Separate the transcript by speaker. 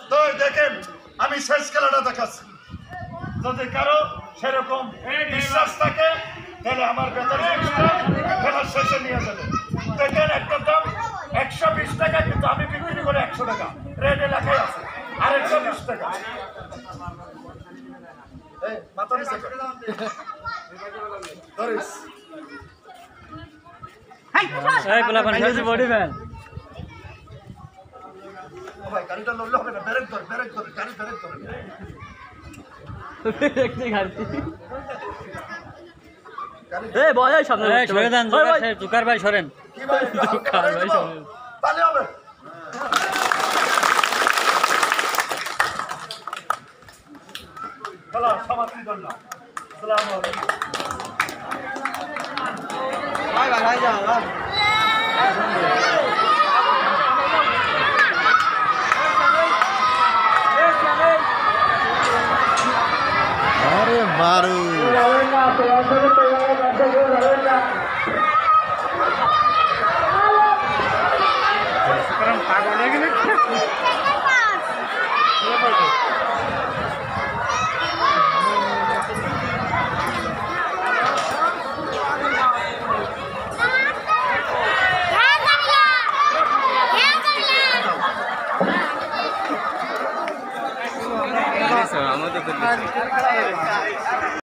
Speaker 1: তো দেখেন আমি শেষ খেলাটা দেখাচ্ছি, যদি কারো সেরকম বিশ্বাস থাকে তাহলে আমার বেতন খেলার শেষে নিয়ে যাবে। দেখেন একটা দাম 120 টাকা, কিন্তু আমি বিক্রি করে 100 টাকা, রেডে লেখাই আছে। আর 120 টাকা মাথা নিচে ধরিস। ভাই গাড়িটা লড়লে হবে না, ব্রেক ধর, ব্রেক ধর, গাড়ি ব্রেক ধর।
Speaker 2: জুকার ভাই সরেন,
Speaker 1: তাহলে হবে। খেলা সমাপ্তি করলাম। আসসালামু আলাইকুম।
Speaker 3: अरे मारू আমাদের